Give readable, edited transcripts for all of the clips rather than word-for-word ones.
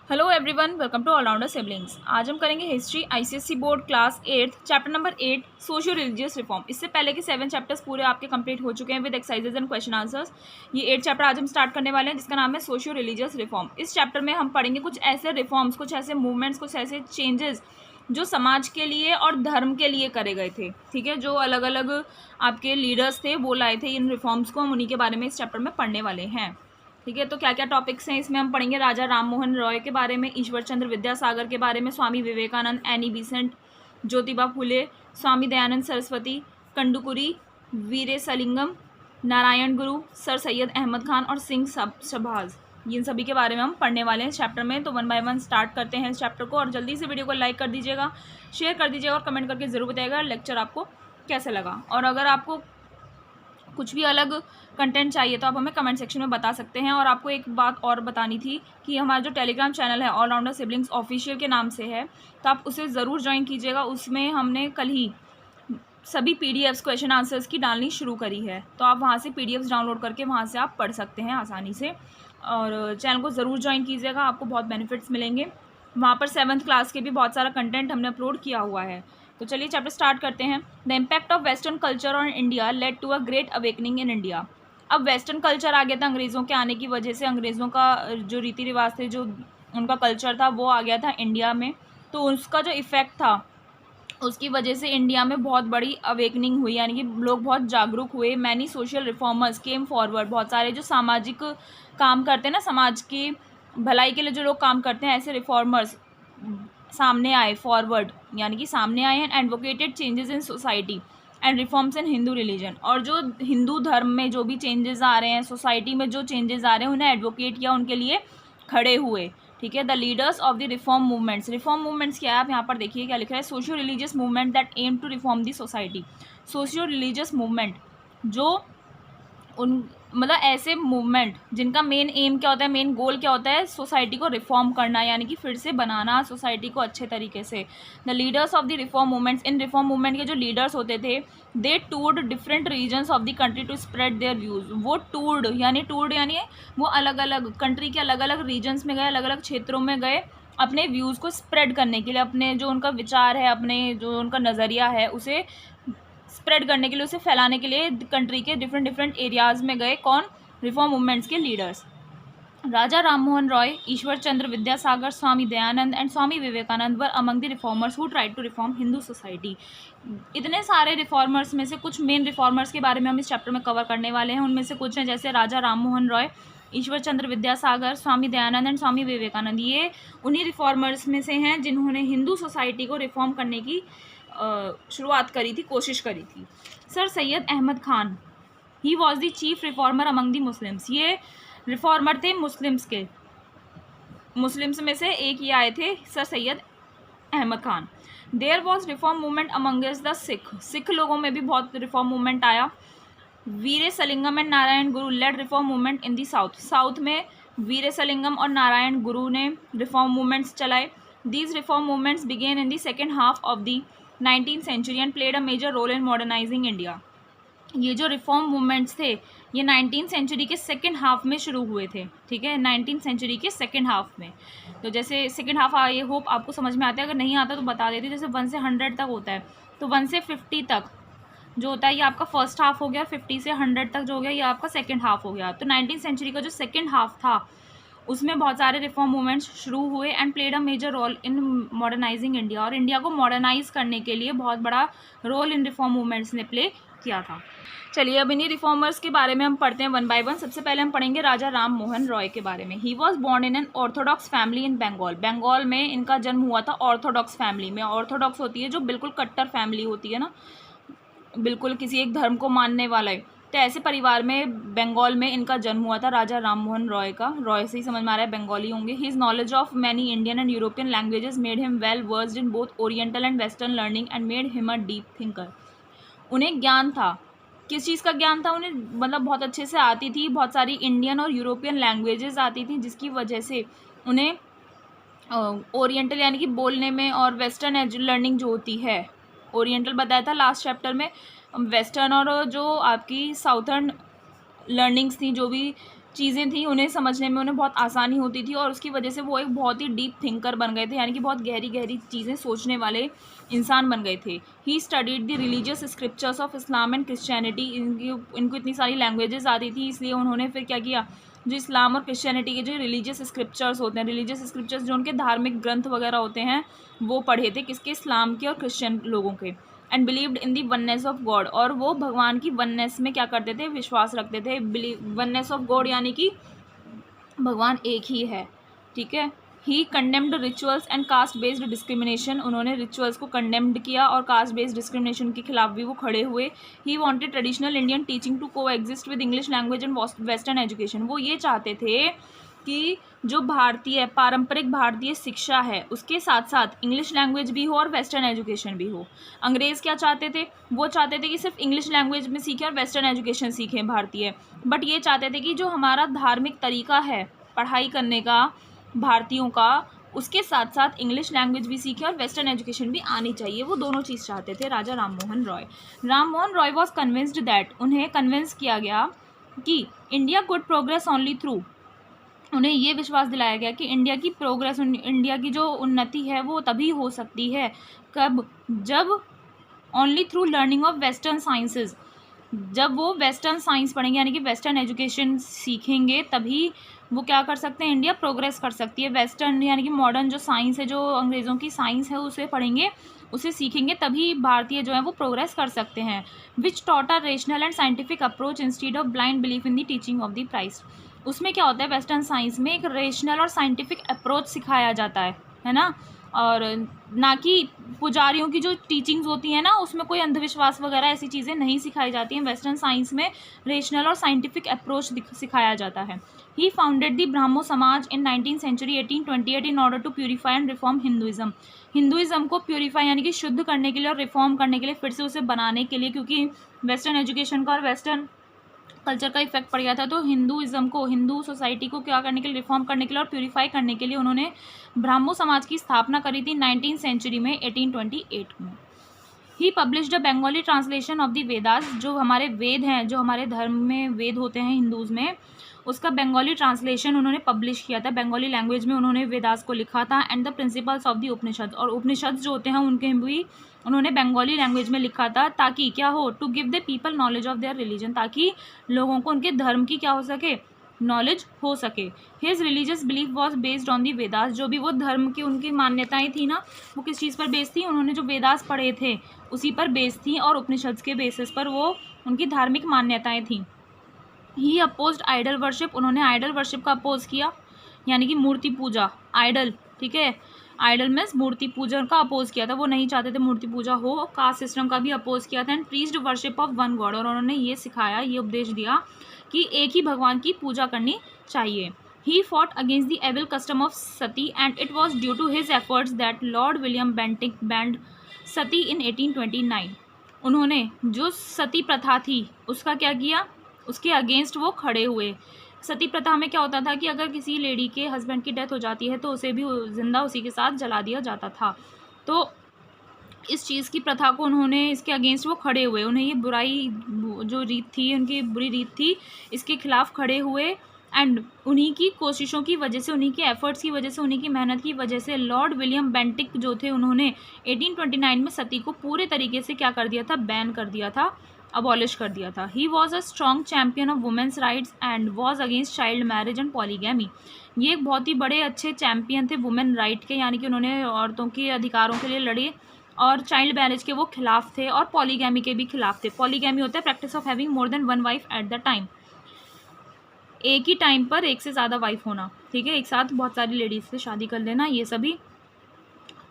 Hello everyone, welcome to allrounder siblings. आज हम करेंगे history ICSE board class 8 chapter number 8 socio religious reform. इससे पहले के 7 चैप्टर्स पूरे आपके कंप्लीट हो चुके हैं with exercises and question answers. ये 8 चैप्टर आज हम स्टार्ट करने वाले हैं जिसका नाम है सोशियो रिलीजियस रिफॉर्म। इस चैप्टर में हम पढ़ेंगे कुछ ऐसे रिफॉर्म्स, कुछ ऐसे मूवमेंट्स, कुछ ऐसे चेंजेस जो समाज के लिए और धर्म के लिए करे गए थे। ठीक है, जो अलग अलग आपके लीडर्स थे वो लाए थे इन रिफॉर्म्स को, हम उन्हीं के बारे में इस चैप्टर में पढ़ने वाले हैं। ठीक है, तो क्या क्या टॉपिक्स हैं इसमें हम पढ़ेंगे। राजा राम मोहन रॉय के बारे में, ईश्वर चंद्र विद्यासागर के बारे में, स्वामी विवेकानंद, एनी बेसेंट, ज्योतिबा फुले, स्वामी दयानंद सरस्वती, कंडुकुरी, वीरे सलिंगम, नारायण गुरु, सर सैयद अहमद खान और सिंह शहबाज, इन सभी के बारे में हम पढ़ने वाले हैं इस चैप्टर में। तो 1 बाय 1 स्टार्ट करते हैं इस चैप्टर को, और जल्दी से वीडियो को लाइक कर दीजिएगा, शेयर कर दीजिएगा और कमेंट करके ज़रूर बताइएगा लेक्चर आपको कैसे लगा। और अगर आपको कुछ भी अलग कंटेंट चाहिए तो आप हमें कमेंट सेक्शन में बता सकते हैं। और आपको एक बात और बतानी थी कि हमारा जो टेलीग्राम चैनल है ऑलराउंडर सिबलिंग्स ऑफिशियल के नाम से है, तो आप उसे ज़रूर ज्वाइन कीजिएगा। उसमें हमने कल ही सभी पीडीएफ्स क्वेश्चन आंसर्स की डालनी शुरू करी है, तो आप वहाँ से पीडीएफ्स डाउनलोड करके वहाँ से आप पढ़ सकते हैं आसानी से। और चैनल को ज़रूर ज्वाइन कीजिएगा, आपको बहुत बेनिफिट्स मिलेंगे। वहाँ पर 7th क्लास के भी बहुत सारा कंटेंट हमने अपलोड किया हुआ है। तो चलिए चैप्टर स्टार्ट करते हैं। The impact of western culture on India led to a great awakening in India. अब वेस्टर्न कल्चर आ गया था अंग्रेज़ों के आने की वजह से, अंग्रेज़ों का जो रीति रिवाज थे, जो उनका कल्चर था वो आ गया था इंडिया में। तो उसका जो इफ़ेक्ट था उसकी वजह से इंडिया में बहुत बड़ी अवेकनिंग हुई, यानी कि लोग बहुत जागरूक हुए। Many social reformers came forward, बहुत सारे जो सामाजिक काम करते हैं ना, समाज की भलाई के लिए जो लोग काम करते हैं, ऐसे रिफॉर्मर्स सामने आए, फॉरवर्ड यानी कि सामने आए हैं। Advocated changes in society and reforms in Hindu religion, और जो हिंदू धर्म में जो भी चेंजेस आ रहे हैं, सोसाइटी में जो चेंजेस आ रहे हैं, उन्हें एडवोकेट किया, उनके लिए खड़े हुए। ठीक है, the leaders of the reform movements. Reform movements क्या है, आप यहाँ पर देखिए क्या लिखा है, socio religious movement that aim to reform the society. Socio religious movement जो उन मतलब ऐसे मूवमेंट जिनका मेन एम क्या होता है, मेन गोल क्या होता है, सोसाइटी को रिफॉर्म करना, यानी कि फिर से बनाना सोसाइटी को अच्छे तरीके से। The leaders of the reform movements, इन रिफॉर्म मूवमेंट के जो लीडर्स होते थे, they toured different regions of the country to spread their views. वो टूर्ड यानी वो अलग अलग कंट्री के अलग अलग रीजन्स में गए, अलग अलग क्षेत्रों में गए अपने व्यूज़ को स्प्रेड करने के लिए, अपने जो उनका विचार है, अपने जो उनका नज़रिया है, उसे स्प्रेड करने के लिए, उसे फैलाने के लिए कंट्री के डिफरेंट डिफरेंट एरियाज़ में गए। कौन? रिफॉर्म मूवमेंट्स के leaders. Raja Ram Mohan Roy, Ishwar Chandra Vidyasagar, Swami Dayanand and Swami Vivekanand were among the reformers who tried to reform Hindu society. इतने सारे रिफॉर्मर्स में से कुछ मेन रिफॉर्मर्स के बारे में हम इस चैप्टर में कवर करने वाले हैं। उनमें से कुछ हैं जैसे राजा राम मोहन रॉय, ईश्वर चंद्र विद्यासागर, स्वामी दयानंद एंड स्वामी विवेकानंद। ये उन्हीं रिफॉर्मर्स में से हैं जिन्होंने हिंदू सोसाइटी को रिफॉर्म करने की शुरुआत करी थी, कोशिश करी थी। Sir Syed Ahmed Khan, he was the chief reformer among the Muslims. ये रिफॉर्मर थे मुस्लिम्स के, मुस्लिम्स में से एक ये आए थे, sir Syed Ahmed Khan. There was reform movement amongst the Sikh, Sikh लोगों में भी बहुत रिफॉर्म मूवमेंट आया। वीरे सलिंगम and Narayana Guru led reform movement in the south, south में वीरे सलिंगम और नारायण गुरु ने रिफॉर्म मूवमेंट्स चलाए। These reform movements began in the second half of the 19th century and played a major role in modernising India. ये जो reform movements थे ये 19th century के second half में शुरू हुए थे। ठीक है, 19th सेंचुरी के सेकेंड हाफ में। तो जैसे सेकेंड हाफ, ये होप आपको समझ में आता है, अगर नहीं आता तो बता देती। जैसे 1 से 100 तक होता है, तो 1 से 50 तक जो होता है ये आपका फर्स्ट हाफ हो गया, 50 से 100 तक जो हो गया ये आपका सेकेंड हाफ हो गया। तो 19th सेंचुरी का जो सेकेंड हाफ था उसमें बहुत सारे रिफॉर्म मूवमेंट्स शुरू हुए and played a major role in modernising India, और इंडिया को मॉडर्नाइज करने के लिए बहुत बड़ा रोल इन रिफॉर्म मूवमेंट्स ने प्ले किया था। चलिए अब इन्हीं रिफॉर्मर्स के बारे में हम पढ़ते हैं 1 by 1। सबसे पहले हम पढ़ेंगे राजा राम मोहन रॉय के बारे में। He was born in an orthodox family in Bengal, Bengal में इनका जन्म हुआ था ऑर्थोडॉक्स फैमिली में। ऑर्थोडॉक्स होती है जो बिल्कुल कट्टर फैमिली होती है ना, बिल्कुल किसी एक धर्म को मानने वाला है, तो ऐसे परिवार में बंगाल में इनका जन्म हुआ था राजा राम मोहन रॉय का। रॉय से ही समझ में आ रहा है बंगाली होंगे। His knowledge of many Indian and European languages made him well versed in both oriental and western learning and made him a deep thinker. उन्हें ज्ञान था, किस चीज़ का ज्ञान था उन्हें, मतलब बहुत अच्छे से आती थी, बहुत सारी इंडियन और यूरोपियन लैंग्वेजेस आती थी, जिसकी वजह से उन्हें ओरिएंटल यानी कि बोलने में, और वेस्टर्न लर्निंग जो होती है, ओरिएंटल बताया था लास्ट चैप्टर में, वेस्टर्न और जो आपकी साउथर्न लर्निंग्स थी, जो भी चीज़ें थी उन्हें समझने में उन्हें बहुत आसानी होती थी, और उसकी वजह से वो एक बहुत ही डीप थिंकर बन गए थे, यानी कि बहुत गहरी गहरी चीज़ें सोचने वाले इंसान बन गए थे। He studied the religious scriptures of Islam and Christianity. इनको इतनी सारी लैंग्वेजेस आती थी, इसलिए उन्होंने फिर क्या किया, जो इस्लाम और क्रिश्चियनिटी के जो रिलीजियस स्क्रिप्चर्स होते हैं, रिलीजियस स्क्रिप्चर्स जो उनके धार्मिक ग्रंथ वगैरह होते हैं, वो पढ़े थे, किसके, इस्लाम के और क्रिश्चियन लोगों के। And believed in the oneness of God, और वो भगवान की वननेस में क्या करते थे, विश्वास रखते थे। वननेस ऑफ गॉड यानी कि भगवान एक ही है, ठीक है। He condemned rituals and caste based discrimination, उन्होंने रिचुअल्स को कंडेम्ड किया और कास्ट बेस्ड डिस्क्रिमिनेशन के खिलाफ भी वो खड़े हुए। He wanted traditional Indian teaching to coexist with English language and western education. वो ये चाहते थे कि जो भारतीय पारंपरिक भारतीय शिक्षा है उसके साथ साथ इंग्लिश लैंग्वेज भी हो और वेस्टर्न एजुकेशन भी हो। अंग्रेज़ क्या चाहते थे, वो चाहते थे कि सिर्फ इंग्लिश लैंग्वेज में सीखें और वेस्टर्न एजुकेशन सीखें भारतीय, बट ये चाहते थे कि जो हमारा धार्मिक तरीका है पढ़ाई करने का भारतीयों का, उसके साथ साथ इंग्लिश लैंग्वेज भी सीखे और वेस्टर्न एजुकेशन भी आनी चाहिए। वो दोनों चीज़ चाहते थे Raja Ram Mohan Roy. Ram Mohan Roy was convinced that, उन्हें कन्विंस किया गया कि India could progress only through, उन्हें ये विश्वास दिलाया गया कि इंडिया की प्रोग्रेस, इंडिया की जो उन्नति है वो तभी हो सकती है, कब, जब only through learning of western sciences, जब वो वेस्टर्न साइंस पढ़ेंगे यानी कि वेस्टर्न एजुकेशन सीखेंगे, तभी वो क्या कर सकते हैं, इंडिया प्रोग्रेस कर सकती है। वेस्टर्न यानी कि मॉडर्न जो साइंस है, जो अंग्रेज़ों की साइंस है, उसे पढ़ेंगे, उसे सीखेंगे, तभी भारतीय जो है वो प्रोग्रेस कर सकते हैं। Which taught a rational and scientific approach instead of blind belief in the teaching of the Christ. उसमें क्या होता है, वेस्टर्न साइंस में एक रेशनल और साइंटिफिक अप्रोच सिखाया जाता है ना, और ना कि पुजारियों की जो टीचिंग्स होती हैं ना, उसमें कोई अंधविश्वास वगैरह ऐसी चीज़ें नहीं सिखाई जाती हैं। वेस्टर्न साइंस में रेशनल और साइंटिफिक अप्रोच सिखाया जाता है। He founded the Brahmo Samaj in 19th century 1828 in order to purify and reform Hinduism. Hinduism को प्यूरीफाई यानी कि शुद्ध करने के लिए और रिफॉर्म करने के लिए, फिर से उसे बनाने के लिए, क्योंकि वेस्टर्न एजुकेशन का और वेस्टर्न कल्चर का इफेक्ट पड़ गया था, तो हिंदुइज्म को, हिंदू सोसाइटी को क्या करने के लिए, रिफॉर्म करने के लिए और प्यूरीफाई करने के लिए उन्होंने ब्राह्मो समाज की स्थापना करी थी 19th century में 1828 में। He published a Bengali translation of the Vedas, जो हमारे वेद हैं, जो हमारे धर्म में वेद होते हैं हिंदूज़ में, उसका बंगाली ट्रांसलेशन उन्होंने पब्लिश किया था, बंगाली लैंग्वेज में उन्होंने वेदास को लिखा था। And the principles of the Upanishad, और उपनिषद जो होते हैं उनके भी उन्होंने बंगाली लैंग्वेज में लिखा था, ताकि क्या हो, to give the people knowledge of their religion, ताकि लोगों को उनके धर्म की क्या हो सके, नॉलेज हो सके। His religious belief was based on the Vedas, जो भी वो धर्म की उनकी मान्यताएं थी ना, वो किस चीज़ पर बेस्ड थी, उन्होंने जो वेदास पढ़े थे उसी पर बेस्ड थी, और उपनिषद के बेसिस पर वो उनकी धार्मिक मान्यताएं थी। ही अपोज्ड आइडल वर्शिप, उन्होंने आइडल वर्शिप का अपोज किया, यानी कि मूर्ति पूजा, आइडल, ठीक है, आइडल मीन्स मूर्ति पूजा का अपोज किया था, वो नहीं चाहते थे मूर्ति पूजा हो। कास्ट सिस्टम का भी अपोज किया था। And preached worship of one God, और उन्होंने ये सिखाया, ये उपदेश दिया कि एक ही भगवान की पूजा करनी चाहिए। He fought against the evil custom of sati, and it was due to his efforts that Lord William Bentinck banned sati in 1829। उन्होंने जो सती प्रथा थी उसका क्या किया, उसके अगेंस्ट वो खड़े हुए। सती प्रथा में क्या होता था कि अगर किसी लेडी के हस्बैंड की डेथ हो जाती है तो उसे भी जिंदा उसी के साथ जला दिया जाता था। तो इस चीज़ की प्रथा को उन्होंने, इसके अगेंस्ट वो खड़े हुए, उन्हें ये बुराई जो रीत थी, उनकी बुरी रीत थी, इसके खिलाफ खड़े हुए। एंड उन्हीं की कोशिशों की वजह से, उन्हीं के एफर्ट्स की वजह से, उन्हीं की मेहनत की वजह से लॉर्ड विलियम बेंटिक जो थे, उन्होंने 1829 में सती को पूरे तरीके से क्या कर दिया था, बैन कर दिया था, अबॉलिश कर दिया था। ही was a strong champion of women's rights and was against child marriage and polygamy. ये एक बहुत ही बड़े अच्छे चैम्पियन थे वुमेन राइट के, यानी कि उन्होंने औरतों के अधिकारों के लिए लड़े, और चाइल्ड मैरिज के वो खिलाफ थे, और पॉलीगैमी के भी खिलाफ थे। पॉलीगैमी होता है practice of having more than one wife at the time, एक ही टाइम पर एक से ज़्यादा वाइफ होना, ठीक है, एक साथ बहुत सारी लेडीज़ से शादी कर लेना, ये सभी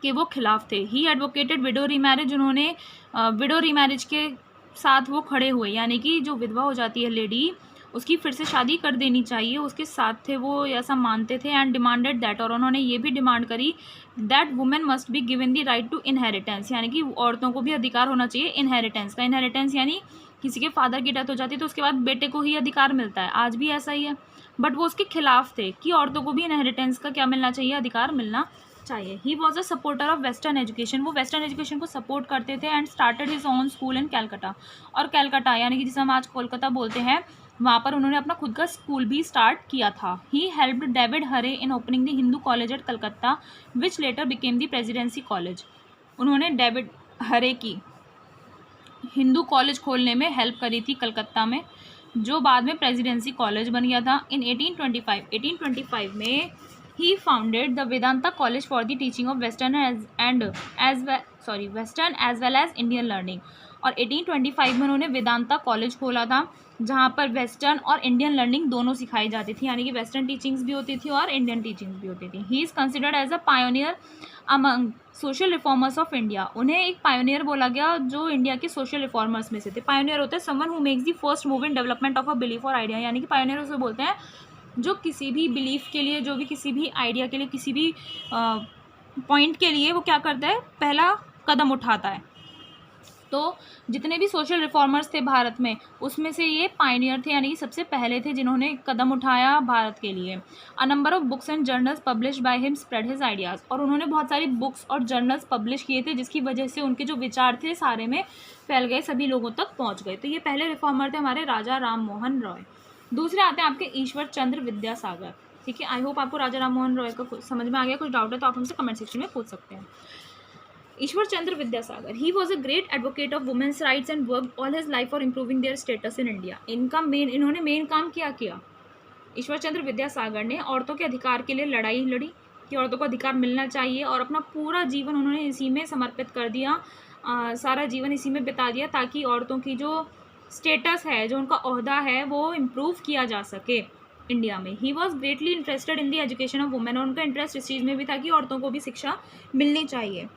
के वो खिलाफ थे। ही एडवोकेटेड विडो रीमैरिज, उन्होंने विडो रीमैरिज के साथ वो खड़े हुए, यानी कि जो विधवा हो जाती है लेडी, उसकी फिर से शादी कर देनी चाहिए, उसके साथ थे वो, ऐसा मानते थे। एंड डिमांडेड दैट, और उन्होंने ये भी डिमांड करी that women must be given the right to inheritance, यानी कि औरतों को भी अधिकार होना चाहिए इनहेरिटेंस का। इनहेरिटेंस यानी किसी के फादर की डेथ हो जाती है तो उसके बाद बेटे को ही अधिकार मिलता है, आज भी ऐसा ही है, बट वो उसके खिलाफ थे कि औरतों को भी इनहेरिटेंस का क्या मिलना चाहिए, अधिकार मिलना चाहिए। ही was a supporter of western education, वो वेस्टर्न एजुकेशन को सपोर्ट करते थे। And started his own school इन कैलकाटा, और कैलकाटा यानी कि जिसे हम आज कोलकाता बोलते हैं, वहाँ पर उन्होंने अपना खुद का स्कूल भी स्टार्ट किया था। He helped David Hare in opening the Hindu college eight Calcutta which letter became the presidency college. उन्होंने डेविड हरे की हिंदू कॉलेज खोलने में हेल्प करी थी कलकत्ता में, जो बाद में प्रेसिडेंसी कॉलेज बन गया था। इन 1825 में he founded the Vedanta college for the teaching of western as well as Indian learning. और 1825 में उन्होंने वेदांता कॉलेज खोला था, जहाँ पर वेस्टर्न और इंडियन लर्निंग दोनों सिखाई जाती थी, यानी कि वेस्टर्न टीचिंग्स भी होती थी और इंडियन टीचिंग्स भी होती थी। He is considered as a pioneer among social reformers of India. उन्हें एक पायोनियर बोला गया जो इंडिया के सोशल रिफॉर्मर्स में से थे। पायोनियर होते हैं someone who makes the first move in development of a belief और आइडिया, यानी कि पायोनियर उसे बोलते हैं जो किसी भी बिलीफ के लिए, जो भी किसी भी आइडिया के लिए, किसी भी पॉइंट के लिए वो क्या करता है, पहला कदम उठाता है। तो जितने भी सोशल रिफॉर्मर्स थे भारत में, उसमें से ये पायनियर थे, यानी कि सबसे पहले थे जिन्होंने कदम उठाया भारत के लिए। A number of books and journals publish by him spread his ideas. और उन्होंने बहुत सारी बुक्स और जर्नल्स पब्लिश किए थे, जिसकी वजह से उनके जो विचार थे सारे में फैल गए, सभी लोगों तक पहुँच गए। तो ये पहले रिफॉर्मर थे हमारे राजा राम मोहन रॉय। दूसरे आते हैं आपके ईश्वर चंद्र विद्यासागर। ठीक है, आई होप आपको राजा राम मोहन रॉय का समझ में आ गया। कुछ डाउट है तो आप हमसे कमेंट सेक्शन में पूछ सकते हैं। Ishwar Chandra Vidyasagar, he was a great advocate of women's rights and work all his life for improving their status in India. इन्होंने मेन काम क्या किया, ईश्वर चंद्र विद्यासागर ने औरतों के अधिकार के लिए लड़ाई लड़ी कि औरतों को अधिकार मिलना चाहिए, और अपना पूरा जीवन उन्होंने इसी में समर्पित कर दिया, सारा जीवन इसी में बिता दिया, ताकि औरतों की जो स्टेटस है, जो उनका ओहदा है, वो इम्प्रूव किया जा सके इंडिया में। He was greatly interested in the education of women, और उनका इंटरेस्ट इस चीज़ में भी था कि औरतों को भी शिक्षा मिलनी चाहिए,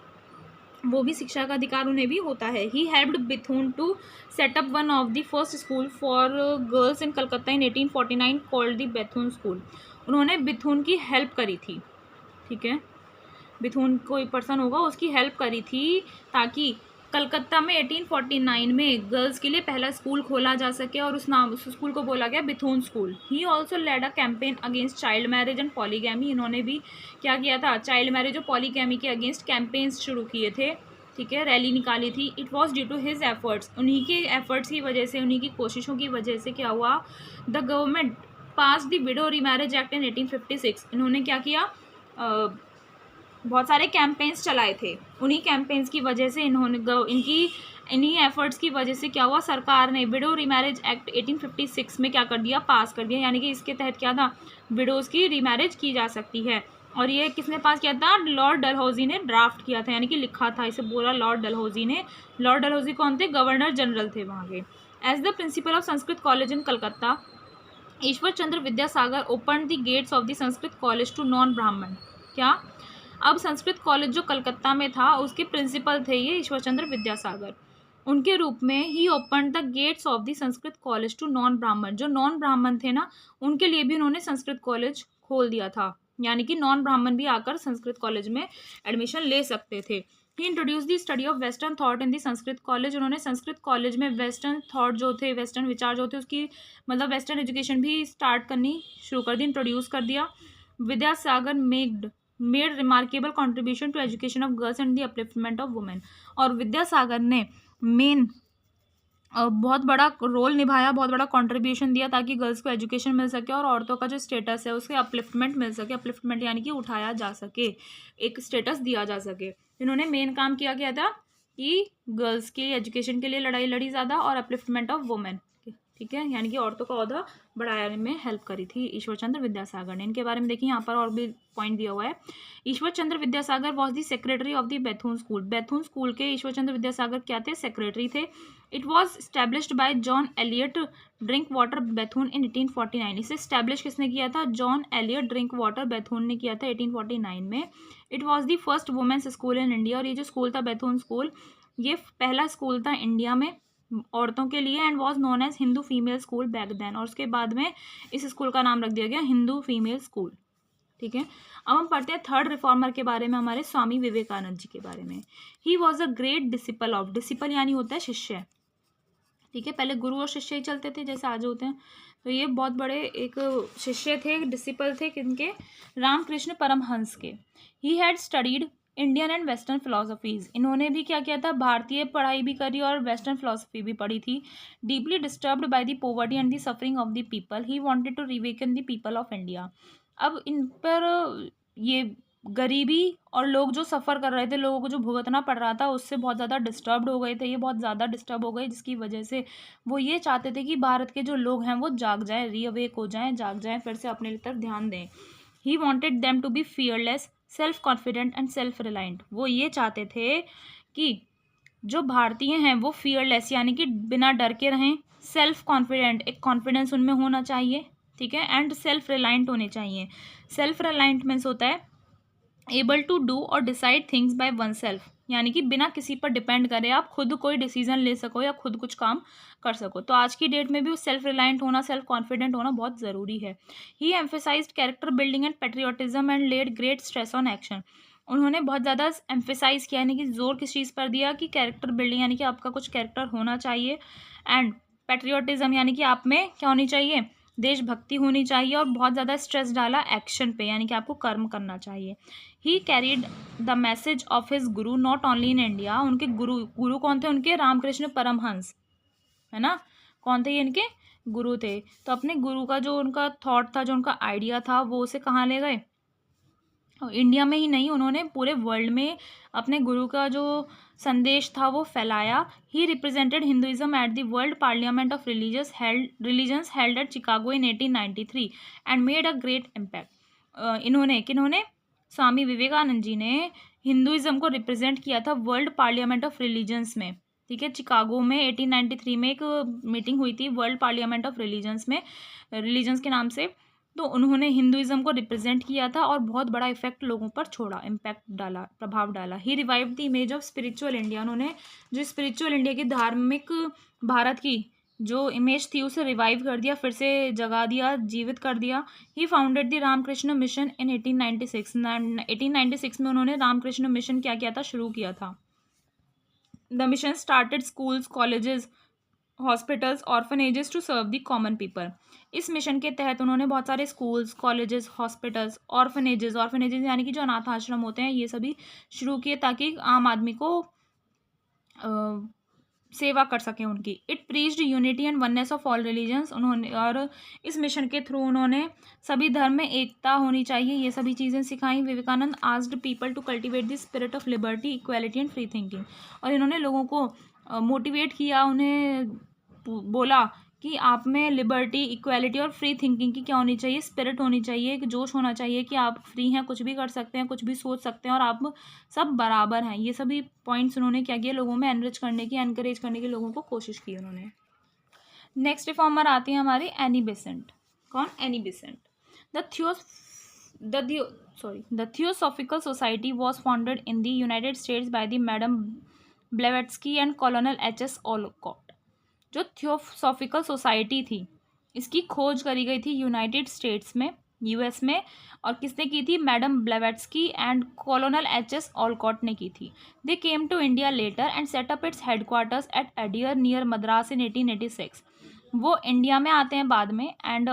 वो भी शिक्षा का अधिकार उन्हें भी होता है। He helped Bethune to set up one of the first school for girls in Calcutta in 1849 called the Bethune school. उन्होंने बिथून की हेल्प करी थी, ठीक है, बिथून कोई पर्सन होगा, उसकी हेल्प करी थी ताकि कलकत्ता में 1849 में गर्ल्स के लिए पहला स्कूल खोला जा सके, और उस स्कूल को बोला गया Bethune school. He also led a campaign against child marriage and polygamy. इन्होंने भी क्या किया था, चाइल्ड मैरिज और पॉलीगैमी के अगेंस्ट कैंपेन्स शुरू किए थे, ठीक है, रैली निकाली थी। It was due to his efforts, उन्हीं के एफर्ट्स की वजह से, उन्हीं की कोशिशों की वजह से क्या हुआ, the government pass the widow remarriage act in 1856। इन्होंने क्या किया, बहुत सारे कैंपेन्स चलाए थे, उन्हीं कैंपेन्स की वजह से इन्हीं एफर्ट्स की वजह से क्या हुआ, सरकार ने विडो रीमैरिज एक्ट 1856 में क्या कर दिया, पास कर दिया, यानी कि इसके तहत क्या था, विडोज़ की रीमैरिज की जा सकती है। और ये किसने पास किया था, लॉर्ड डलहौजी ने ड्राफ्ट किया था, यानी कि लिखा था, इसे बोला लॉर्ड डलहौजी ने। लॉर्ड डलहौजी कौन थे, गवर्नर जनरल थे वहाँ के। As the principal of Sanskrit college in Calcutta, Ishwar Chandra Vidyasagar open the gates of the Sanskrit college to non Brahmin. क्या, अब संस्कृत कॉलेज जो कलकत्ता में था उसके प्रिंसिपल थे ये ईश्वर चंद्र विद्यासागर। उनके रूप में he open the gates of the Sanskrit college to non Brahmin, जो नॉन ब्राह्मण थे ना, उनके लिए भी उन्होंने संस्कृत कॉलेज खोल दिया था, यानी कि नॉन ब्राह्मण भी आकर संस्कृत कॉलेज में एडमिशन ले सकते थे। He introduce the study of western thought in the Sanskrit college. उन्होंने संस्कृत कॉलेज में वेस्टर्न थॉट जो थे, वेस्टर्न विचार जो थे, उसकी मतलब वेस्टर्न एजुकेशन भी स्टार्ट करनी शुरू कर दी, इंट्रोड्यूस कर दिया। Vidyasagar made remarkable contribution to education of girls and the upliftment of women. और विद्यासागर ने मेन बहुत बड़ा रोल निभाया, बहुत बड़ा कंट्रीब्यूशन दिया, ताकि गर्ल्स को एजुकेशन मिल सके और औरतों का जो स्टेटस है उसके अपलिफ्टमेंट मिल सके। अपलिफ्टमेंट यानी कि उठाया जा सके, एक स्टेटस दिया जा सके। इन्होंने मेन काम किया क्या था कि गर्ल्स की एजुकेशन के लिए लड़ाई लड़ी ज़्यादा, और अपलिफ्टमेंट ऑफ वुमेन, ठीक है, यानी कि औरतों का ओहदा बढ़ाने में हेल्प करी थी ईश्वर चंद्र विद्यासागर ने। इनके बारे में देखिए, यहाँ पर और भी पॉइंट दिया हुआ है। Ishwar Chandra Vidyasagar was the secretary of the Bethune school. Bethune school के ईश्वर चंद्र विद्यासागर क्या थे, सेक्रेटरी थे। It was established by John Elliot Drinkwater Bethune in 1849। इसे स्टैब्लिश किसने किया था, John Elliot Drinkwater Bethune ने किया था 1849 में। It was the first women's school in India. और ये जो स्कूल था बेथुन स्कूल, ये पहला स्कूल था इंडिया में औरतों के लिए, and was known as Hindu female school back then. और उसके बाद में इस स्कूल का नाम रख दिया गया हिंदू फीमेल स्कूल, ठीक है। अब हम पढ़ते हैं थर्ड रिफॉर्मर के बारे में, हमारे स्वामी विवेकानंद जी के बारे में। He was a great disciple of, disciple यानी होता है शिष्य, ठीक है, पहले गुरु और शिष्य ही चलते थे जैसे आज होते हैं, तो ये बहुत बड़े एक शिष्य थे, डिसिपल थे किनके, रामकृष्ण परमहंस के। He had studied Indian and western philosophies, इन्होंने भी क्या किया था, भारतीय पढ़ाई भी करी और वेस्टर्न फिलोसफी भी पढ़ी थी. Deeply disturbed by the poverty and the suffering of the people, he wanted to reawaken the people of India. अब इन पर ये गरीबी और लोग जो सफ़र कर रहे थे, लोगों को जो भुगतना पड़ रहा था, उससे बहुत ज़्यादा डिस्टर्ब्ड हो गए थे. ये बहुत ज़्यादा डिस्टर्ब हो गए, जिसकी वजह से वो ये चाहते थे कि भारत के जो लोग हैं वो जाग जाएं, रीअवेक हो जाएं, जाग जाएं, फिर से अपने तरफ ध्यान दें. He wanted them to be fearless, self confident and self reliant. वो ये चाहते थे कि जो भारतीय हैं वो फियरलेस यानी कि बिना डर के रहें, सेल्फ कॉन्फिडेंट एक कॉन्फिडेंस उनमें होना चाहिए, ठीक है, एंड सेल्फ रिलायंट होने चाहिए. सेल्फ रिलायंट मीन्स होता है एबल टू डू और decide things by one self, यानी कि बिना किसी पर डिपेंड करे आप खुद कोई डिसीजन ले सको या खुद कुछ काम कर सको. तो आज की डेट में भी सेल्फ रिलायंट होना, सेल्फ कॉन्फिडेंट होना बहुत ज़रूरी है. He emphasised character building and patriotism and laid great stress on action. उन्होंने बहुत ज़्यादा एम्फेसाइज किया, यानी कि जोर किस चीज़ पर दिया कि कैरेक्टर बिल्डिंग, यानी कि आपका कुछ कैरेक्टर होना चाहिए, एंड पेट्रियोटिज्म यानी कि आप में क्या होनी चाहिए, देशभक्ति होनी चाहिए, और बहुत ज़्यादा स्ट्रेस डाला एक्शन पे, यानी कि आपको कर्म करना चाहिए. He carried the message of his guru not only in India. उनके गुरु कौन थे उनके, रामकृष्ण परमहंस, है ना, कौन थे ये इनके गुरु थे. तो अपने गुरु का जो उनका थॉट था, जो उनका आइडिया था, वो उसे कहाँ ले गए, इंडिया में ही नहीं, उन्होंने पूरे वर्ल्ड में अपने गुरु का जो संदेश था वो फैलाया. He represented Hinduism at the World Parliament of Religions held at Chicago in 1893 and made a great impact. किन्होंने स्वामी विवेकानंद जी ने हिंदुइज्म को रिप्रेजेंट किया था वर्ल्ड पार्लियामेंट ऑफ रिलीजन्स में, ठीक है, चिकागो में 1893 में एक मीटिंग हुई थी वर्ल्ड पार्लियामेंट ऑफ रिलीजन्स में, रिलीजन्स के नाम से. तो उन्होंने हिंदुइज्म को रिप्रेजेंट किया था और बहुत बड़ा इफेक्ट लोगों पर छोड़ा, इम्पैक्ट डाला, प्रभाव डाला. He revive the image of spiritual India. उन्होंने जो स्पिरिचुअल इंडिया की, धार्मिक भारत की जो इमेज थी उसे रिवाइव कर दिया, फिर से जगा दिया, जीवित कर दिया. ही founded the Ramakrishna mission in 1896 में उन्होंने रामकृष्ण मिशन क्या किया था, शुरू किया था. The mission started schools, colleges, hospitals, orphanages to serve the common people. इस मिशन के तहत उन्होंने बहुत सारे स्कूल्स, कॉलेजेस, हॉस्पिटल्स, ऑर्फनेजेस यानी कि जो अनाथ आश्रम होते हैं, ये सभी शुरू किए ताकि आम आदमी को सेवा कर सकें उनकी. It preached unity and oneness of all religions. उन्होंने, और इस मिशन के थ्रू उन्होंने सभी धर्म में एकता होनी चाहिए, ये सभी चीज़ें सिखाई. Vivekanand asked people to cultivate the spirit of liberty, equality and free thinking. और इन्होंने लोगों को मोटिवेट किया, उन्हें बोला कि आप में लिबर्टी, इक्वालिटी और फ्री थिंकिंग की क्या होनी चाहिए, स्पिरिट होनी चाहिए, एक जोश होना चाहिए कि आप फ्री हैं, कुछ भी कर सकते हैं, कुछ भी सोच सकते हैं और आप सब बराबर हैं. ये सभी पॉइंट्स उन्होंने क्या किया, लोगों में एनकरेज करने की लोगों को कोशिश की उन्होंने. नेक्स्ट रिफॉर्मर आती है हमारी एनी बेसेंट. कौन, Annie Besant. The theosophical Society was founded in the United States by the madame Blavatsky and colonel H.S. Olcott. जो थियोसॉफिकल सोसाइटी थी, इसकी खोज करी गई थी यूनाइटेड स्टेट्स में, यूएस में, और किसने की थी, madam Blavatsky and colonel H.S. ओलकॉट ने की थी. They came to India later and set up its headquarters at Adyar near Madras in 1886. वो इंडिया में आते हैं बाद में, एंड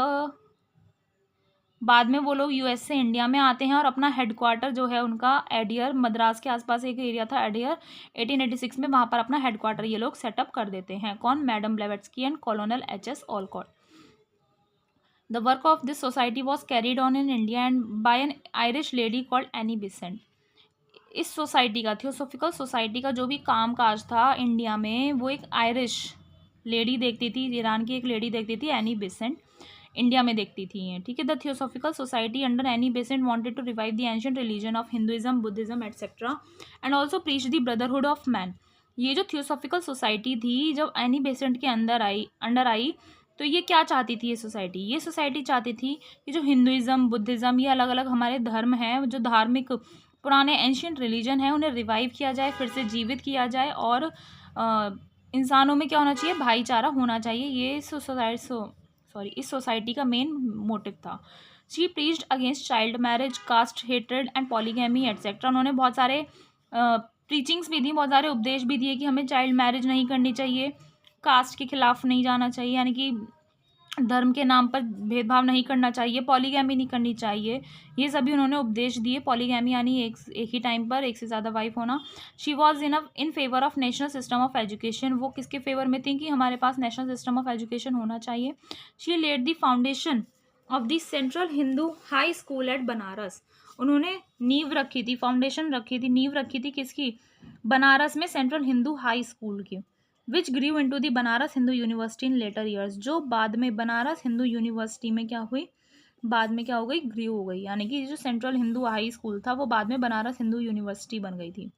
बाद में वो लोग यूएस से इंडिया में आते हैं और अपना हेडक्वार्टर जो है उनका एडियर, मद्रास के आसपास एक एरिया था एडियर, 1886 में वहाँ पर अपना हेडक्वार्टर ये लोग सेटअप कर देते हैं. कौन, madame Blavatsky and colonel H.S. Olcott. The work of this society was carried on in India and by an Irish lady called Annie Besant. इस सोसाइटी का, थियोसॉफिकल सोसाइटी का जो भी काम काज था इंडिया में, वो एक आयरिश लेडी देखती थी, ईरान की एक लेडी देखती थी, एनी बेसेंट, इंडिया में देखती थी ये, ठीक है. The theosophical society under Annie Besant wanted to revive the ancient religion of Hinduism, Buddhism etcetera and also preach the brotherhood of man. ये जो थियोसॉफिकल सोसाइटी थी, जब एनी बेसेंट के अंडर आई तो ये क्या चाहती थी, ये सोसाइटी चाहती थी कि जो हिंदुइज्म, बुद्धिज्म, ये अलग अलग हमारे धर्म हैं, जो धार्मिक पुराने एंशिएंट रिलीजन हैं, उन्हें रिवाइव किया जाए, फिर से जीवित किया जाए, और इंसानों में क्या होना चाहिए, भाईचारा होना चाहिए. ये इस सोसाइटी का मेन मोटिव था. She preached against child marriage, caste hatred and polygamy etcetera. उन्होंने बहुत सारे प्रीचिंग्स भी दी, बहुत सारे उपदेश भी दिए कि हमें चाइल्ड मैरिज नहीं करनी चाहिए, कास्ट के खिलाफ नहीं जाना चाहिए, यानी कि धर्म के नाम पर भेदभाव नहीं करना चाहिए, पॉलीगैमी नहीं करनी चाहिए, ये सभी उन्होंने उपदेश दिए। पॉलीगैमी यानी एक ही टाइम पर एक से ज़्यादा वाइफ होना। She was in favour of national system of education, वो किसके फेवर में थी कि हमारे पास नेशनल सिस्टम ऑफ एजुकेशन होना चाहिए। She laid the foundation of the central Hindu high school at Banaras, उन्होंने नींव रखी थी, फाउंडेशन रखी थी, नींव रखी थी किसकी? बनारस में सेंट्रल हिंदू हाई स्कूल की। विच ग्रीव इंटू दी बनारस हिंदू यूनिवर्सिटी इन लेटर ईयर्स, जो बाद में बनारस हिंदू यूनिवर्सिटी में क्या हुई? बाद में क्या हो गई? ग्रीव हो गई, यानी कि जो सेंट्रल हिंदू हाई स्कूल था वो बाद में बनारस हिंदू यूनिवर्सिटी बन गई थी।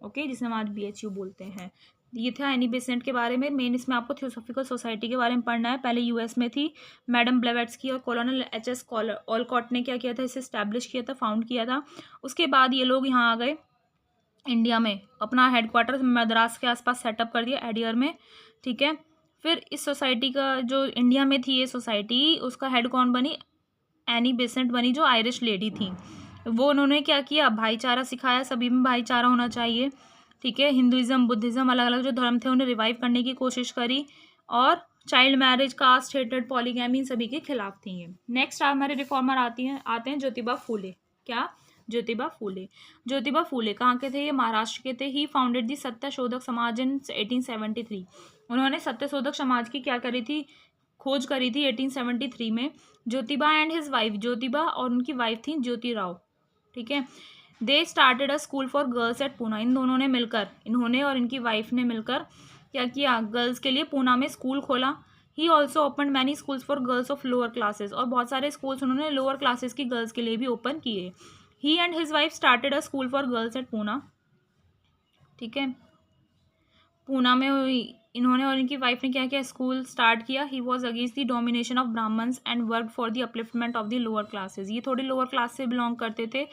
ओके, जिसे हम आज BHU बोलते हैं। ये था एनी बेसेंट के बारे में। मेन इसमें आपको थियोसॉफिकल सोसाइटी के बारे में पढ़ना है। पहले US में थी, मैडम ब्लेवेट्स्की और कॉलोनल HS ऑलकॉट ने क्या किया था? इसे स्टैब्लिश किया था, फाउंड किया था। उसके बाद ये लोग यहाँ आ गए इंडिया में, अपना हेडक्वार्टर मद्रास के आसपास सेटअप कर दिया, एडियर में। ठीक है, फिर इस सोसाइटी का जो इंडिया में थी ये सोसाइटी, उसका हेड कौन बनी? एनी बेसेंट बनी, जो आयरिश लेडी थी। वो उन्होंने क्या किया? भाईचारा सिखाया, सभी में भाईचारा होना चाहिए। ठीक है, हिंदुइज्म, बुद्धिज्म, अलग अलग जो धर्म थे उन्हें रिवाइव करने की कोशिश करी, और चाइल्ड मैरिज, कास्ट हेटेड, पॉलीगैमी, सभी के खिलाफ थी ये। नेक्स्ट हमारे रिफॉर्मर आते हैं ज्योतिबा फूले। क्या? ज्योतिबा फूले। ज्योतिबा फूले कहाँ के थे? ये महाराष्ट्र के थे। ही फाउंडेड दी सत्यशोधक समाज इन 1873, उन्होंने सत्यशोधक समाज की क्या करी थी? खोज करी थी 1873 में। Jyotiba and his wife, Jyotiba और उनकी वाइफ थी ज्योतिराव। ठीक है, they started a school for girls at Poona, इन दोनों ने मिलकर, इन्होंने और इनकी वाइफ ने मिलकर क्या किया? गर्ल्स के लिए पूना में स्कूल खोला। He also open many schools for girls of lower classes, और बहुत सारे स्कूल्स उन्होंने लोअर क्लासेस की गर्ल्स के लिए भी ओपन किए। He and his wife started a school for girls at Poona. ठीक है, पूना में इन्होंने और इनकी वाइफ ने क्या किया? स्कूल स्टार्ट किया। He was against the domination of Brahmins and work for the upliftment of the lower classes, ये थोड़े लोअर क्लास से बिलोंग करते थे,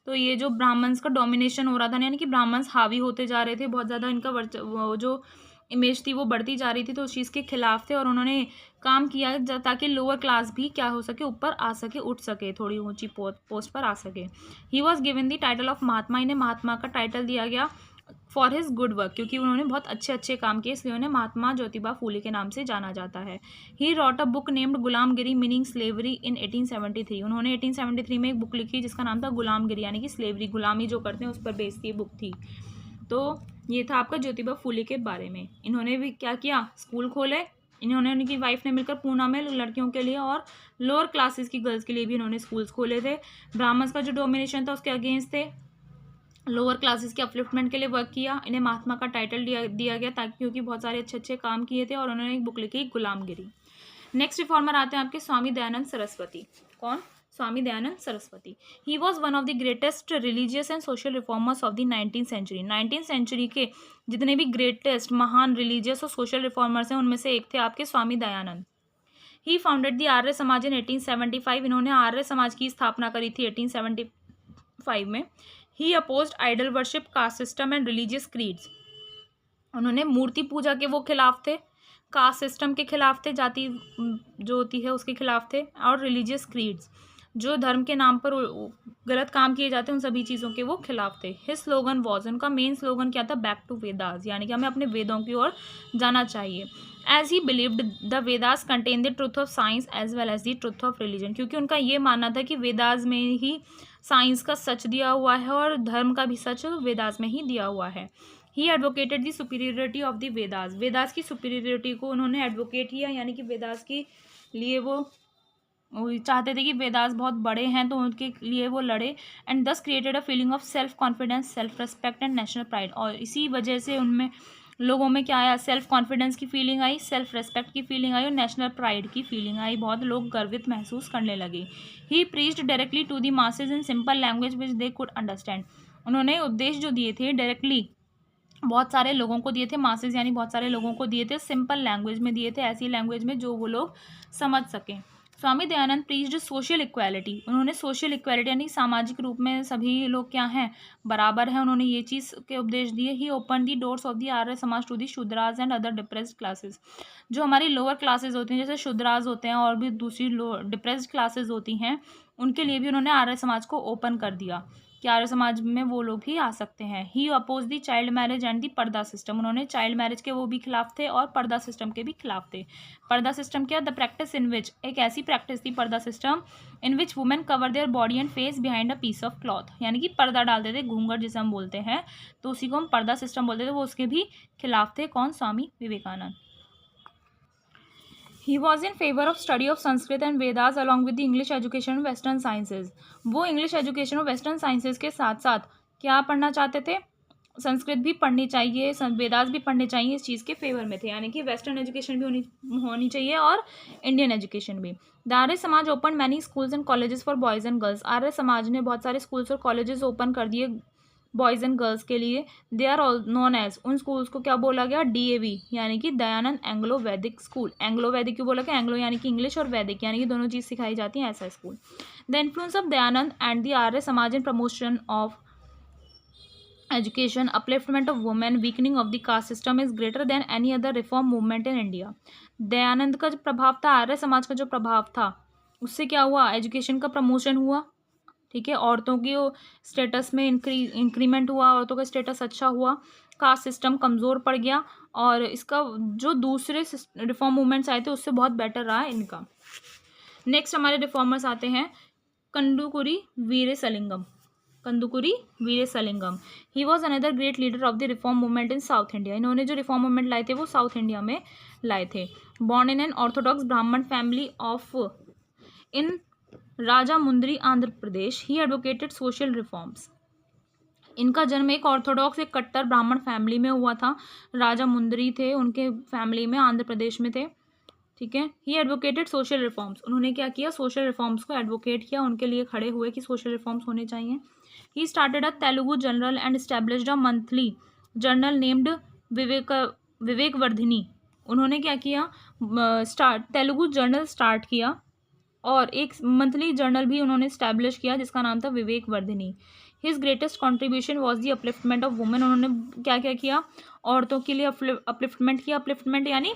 तो ये जो ब्राह्मण्स का डोमिनेशन हो रहा था, यानी कि ब्राह्मण्स हावी होते जा रहे थे, बहुत ज़्यादा इनका वो जो इमेज थी वो बढ़ती जा रही थी, तो उस चीज़ के खिलाफ थे, और उन्होंने काम किया ताकि लोअर क्लास भी क्या हो सके? ऊपर आ सके, उठ सके, थोड़ी ऊंची पोस्ट पर आ सके। He was given the title of Mahatma, इन्हें महात्मा का टाइटल दिया गया फॉर हिज गुड वर्क, क्योंकि उन्होंने बहुत अच्छे अच्छे काम किए, इसलिए उन्हें महात्मा ज्योतिबा फूले के नाम से जाना जाता है। ही wrote a book named Gulamgiri meaning slavery इन 1873, उन्होंने 1873 में एक बुक लिखी जिसका नाम था गुलामगिरी, यानी कि स्लेवरी, गुलामी जो करते हैं उस पर बेस्ड ये बुक थी। तो ये था आपका ज्योतिबा फूले के बारे में। इन्होंने भी क्या किया? स्कूल खोले, इन्होंने उनकी वाइफ ने मिलकर पूना में लड़कियों के लिए और लोअर क्लासेस की गर्ल्स के लिए भी इन्होंने स्कूल्स खोले थे। ब्राह्मण्स का जो डोमिनेशन था उसके अगेंस्ट थे, लोअर क्लासेस के अपलिफ्टमेंट के लिए वर्क किया। इन्हें महात्मा का टाइटल दिया गया ताकि, क्योंकि बहुत सारे अच्छे अच्छे काम किए थे, और उन्होंने एक बुक लिखी गुलामगिरी। नेक्स्ट रिफॉर्मर आते हैं आपके स्वामी दयानंद सरस्वती। कौन? Swami Dayanand Saraswati. He was one of the greatest religious and social reformers of the 19th century, 19th century के जितने भी ग्रेटेस्ट महान रिलीजियस और सोशल रिफॉर्मर्स हैं उनमें से एक थे आपके स्वामी दयानंद। ही फाउंडेड द आर्य समाज इन 1875, इन्होंने आर्य समाज की स्थापना करी थी 1875 में। He opposed idol worship, caste system and religious creeds, उन्होंने मूर्ति पूजा के वो खिलाफ थे, कास्ट सिस्टम के खिलाफ थे, जाति जो होती है उसके खिलाफ थे, और रिलीजियस क्रीड्स, जो धर्म के नाम पर गलत काम किए जाते हैं उन सभी चीज़ों के वो खिलाफ थे। हिज स्लोगन वॉज, उनका मेन स्लोगन क्या था? बैक टू वेदास, यानी कि हमें अपने वेदों की ओर जाना चाहिए। As he believed the Vedas contain the truth of science as well as the truth of religion, क्योंकि उनका ये मानना था कि वेदास में ही साइंस का सच दिया हुआ है और धर्म का भी सच वेदास में ही दिया हुआ है। ही advocated the superiority of the Vedas, Vedas की सुपीरियरिटी को उन्होंने एडवोकेट किया, यानी कि वेदास के लिए वो चाहते थे कि वेदास बहुत बड़े हैं तो उनके लिए वो लड़े। And thus created a feeling of self confidence, self respect and national pride, और इसी वजह से उनमें लोगों में क्या आया? सेल्फ कॉन्फिडेंस की फीलिंग आई, सेल्फ रेस्पेक्ट की फीलिंग आई और नेशनल प्राइड की फीलिंग आई, बहुत लोग गर्वित महसूस करने लगे। He preached directly to the masses in simple language which they could understand, उन्होंने उपदेश जो दिए थे डायरेक्टली बहुत सारे लोगों को दिए थे, मासेज यानी बहुत सारे लोगों को दिए थे, सिंपल लैंग्वेज में दिए थे, ऐसी लैंग्वेज में जो वो लोग समझ सकें। Swami Dayanand preached social equality, उन्होंने सोशल इक्वालिटी यानी सामाजिक रूप में सभी लोग क्या हैं? बराबर हैं, उन्होंने ये चीज़ के उपदेश दिए। He open the doors of the Arya Samaj to the Shudras and other depressed classes, जो हमारी लोअर क्लासेस होती हैं जैसे शूद्राज होते हैं और भी दूसरी डिप्रेस्ड क्लासेस होती हैं, उनके लिए भी उन्होंने आर्य समाज को ओपन कर दिया। कि आर्य समाज में वो लोग भी आ सकते हैं। He oppose the child marriage and the purdah system, उन्होंने चाइल्ड मैरिज के वो भी खिलाफ थे और पर्दा सिस्टम के भी खिलाफ थे। पर्दा सिस्टम क्या? द प्रैक्टिस इन विच, एक ऐसी प्रैक्टिस थी purdah system in which women cover their body and face behind a piece of cloth, यानी कि पर्दा डालते थे, घूंघट जिसे हम बोलते हैं, तो उसी को हम पर्दा सिस्टम बोलते थे। वो उसके भी खिलाफ थे। कौन? Swami Vivekananda. He was in favor of study of Sanskrit and Vedas along with the English education and Western sciences. वो इंग्लिश एजुकेशन और वेस्टर्न साइंसेज के साथ साथ क्या पढ़ना चाहते थे? संस्कृत भी पढ़नी चाहिए, वेदास भी पढ़ने चाहिए, इस चीज़ के फेवर में थे, यानी कि वेस्टर्न एजुकेशन भी होनी चाहिए और इंडियन एजुकेशन भी। The Arya Samaj open many schools and colleges for boys and girls, Arya Samaj ने बहुत सारे स्कूल्स और कॉलेजेस ओपन कर दिए बॉयज़ एंड गर्ल्स के लिए। They are all known as, उन स्कूल्स को क्या बोला गया? DAV, यानी कि Dayanand Anglo Vedic school. Anglo Vedic क्यों बोला गया? एंग्लो यानी कि इंग्लिश और वैदिक यानी कि दोनों चीज़ सिखाई जाती है, ऐसा school. The influence of Dayanand and the Arya Samaj in promotion of education, upliftment of women, weakening of the caste system is greater than any other reform movement in India. Dayanand का जो प्रभाव था, आर्य समाज का जो प्रभाव था, उससे क्या हुआ? एजुकेशन का प्रमोशन हुआ, ठीक है, औरतों की स्टेटस में इंक्रीमेंट हुआ, औरतों का स्टेटस अच्छा हुआ, कास्ट सिस्टम कमज़ोर पड़ गया, और इसका जो दूसरे रिफॉर्म मूवमेंट्स आए थे उससे बहुत बेटर रहा इनका। नेक्स्ट हमारे रिफॉर्मर्स आते हैं Kandukuri Veeresalingam. Kandukuri Veeresalingam, he was another great leader of the reform movement in South India. इन्होंने जो रिफॉर्म मूवमेंट लाए थे वो साउथ इंडिया में लाए थे। बॉर्न इन एन ऑर्थोडॉक्स ब्राह्मण family of in Rajahmundry Andhra Pradesh, he advocated social reforms. इनका जन्म एक ऑर्थोडॉक्स, एक कट्टर ब्राह्मण फैमिली में हुआ था। राजामुंद्री थे उनके फैमिली में, आंध्र प्रदेश में थे, ठीक है। ही एडवोकेटेड सोशल रिफॉर्म्स, उन्होंने क्या किया? सोशल रिफॉर्म्स को एडवोकेट किया, उनके लिए खड़े हुए कि सोशल रिफॉर्म्स होने चाहिए। He started a Telugu journal and established a monthly journal named Vivekavardhini. उन्होंने क्या किया? तेलुगु जर्नल स्टार्ट किया और एक मंथली जर्नल भी उन्होंने स्टैब्लिश किया जिसका नाम था Vivekavardhini. His greatest contribution was the upliftment of women. उन्होंने क्या क्या किया? औरतों के लिए अपलिफ्टमेंट किया। अपलिफ्टमेंट यानी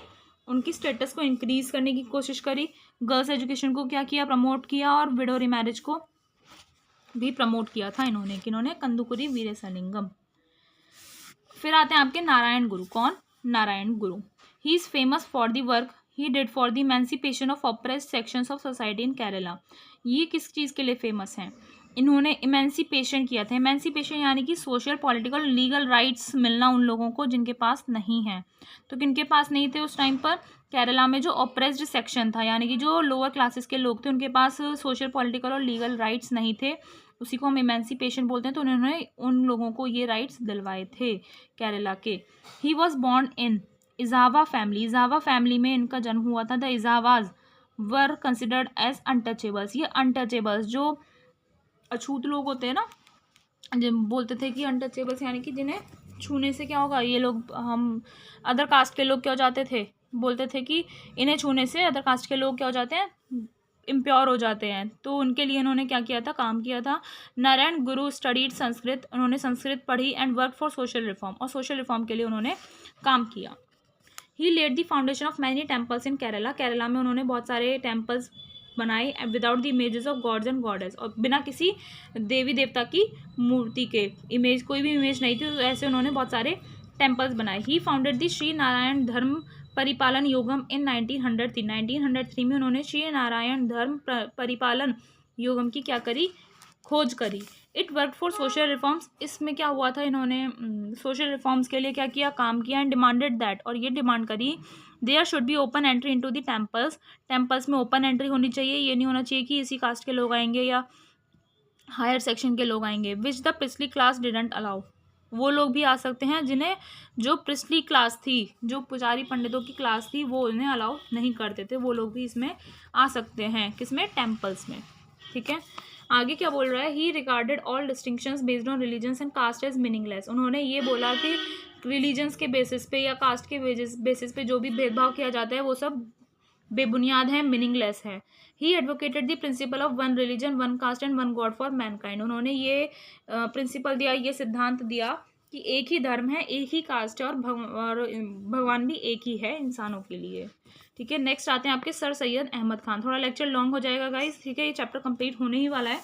उनकी स्टेटस को इंक्रीज करने की कोशिश करी। गर्ल्स एजुकेशन को क्या किया? प्रमोट किया, और विडो रिमैरिज को भी प्रमोट किया था इन्होंने। किन्होंने? कंदुकुरी वीरेसलिंगम। फिर आते हैं आपके नारायण गुरु। कौन? नारायण गुरु। He is famous for the work he did for the emancipation of oppressed sections of society in Kerala. ये किस चीज़ के लिए फेमस हैं? इन्होंने इमेंसिपेशन किया था। इमेंसिपेशन यानी कि सोशल, पॉलिटिकल, लीगल राइट्स मिलना उन लोगों को जिनके पास नहीं है। तो किनके पास नहीं थे उस टाइम पर? केरला में जो ऑप्रेस्ड सेक्शन था, यानी कि जो लोअर क्लासेस के लोग थे, उनके पास सोशल, पॉलिटिकल और लीगल राइट्स नहीं थे, उसी को हम इमेंसिपेशन बोलते हैं। तो उन्होंने उन लोगों को ये राइट्स दिलवाए थे केरला के। He was born in Ezhava family. Ezhava family में इनका जन्म हुआ था। The Ezhavas were considered as untouchables. ये अनटचेबल्स, जो अछूत लोग होते हैं ना, जब बोलते थे कि अनटचेबल्स यानी कि जिन्हें छूने से क्या होगा, ये लोग, हम अदर कास्ट के लोग क्या हो जाते थे? बोलते थे कि इन्हें छूने से अदर कास्ट के लोग क्या हो जाते हैं? इम्प्योर हो जाते हैं। तो उनके लिए इन्होंने क्या किया था? काम किया था। नारायण गुरु स्टडीड संस्कृत, उन्होंने संस्कृत पढ़ी, and work for social reform, और सोशल रिफॉर्म के लिए उन्होंने काम किया। He laid the foundation of many temples in Kerala. Kerala में उन्होंने बहुत सारे टेम्पल्स बनाए without the images of gods and goddess, और बिना किसी देवी देवता की मूर्ति के, इमेज, कोई भी इमेज नहीं थी, तो ऐसे उन्होंने बहुत सारे टेम्पल्स बनाए। ही फाउंडेड द श्री नारायण धर्म परिपालन योगम इन 1903। 1903 में उन्होंने श्री नारायण धर्म परिपालन योगम की क्या करी? खोज करी। It work for social reforms, इसमें क्या हुआ था? इन्होंने सोशल रिफॉर्म्स के लिए क्या किया? काम किया। एंड डिमांडेड दैट, और ये डिमांड करी, there should be open entry into the temples. Temples में ओपन एंट्री होनी चाहिए, ये नहीं होना चाहिए कि इसी कास्ट के लोग आएंगे या हायर सेक्शन के लोग आएंगे। Which the priestly class didn't allow. वो लोग भी आ सकते हैं जिन्हें, जो प्रिस्टली क्लास थी, जो पुजारी पंडितों की क्लास थी, वो उन्हें अलाउ नहीं करते थे, वो लोग भी इसमें आ सकते हैं। किसमें? टेम्पल्स में, ठीक है। आगे क्या बोल रहा है? He regarded all distinctions based on religions and caste as meaningless. उन्होंने ये बोला कि रिलीजन्स के बेसिस पे या कास्ट के बेसिस पे जो भी भेदभाव किया जाता है वो सब बेबुनियाद है, मीनिंगलेस है। ही advocated the principal of one religion, one cast and one God for Mankind. उन्होंने ये प्रिंसिपल दिया, ये सिद्धांत दिया कि एक ही धर्म है, एक ही कास्ट है, और भगवान भी एक ही है इंसानों के लिए, ठीक है। नेक्स्ट आते हैं आपके सर सैयद अहमद खान। थोड़ा लेक्चर लॉन्ग हो जाएगा गाइस, ठीक है, ये चैप्टर कंप्लीट होने ही वाला है।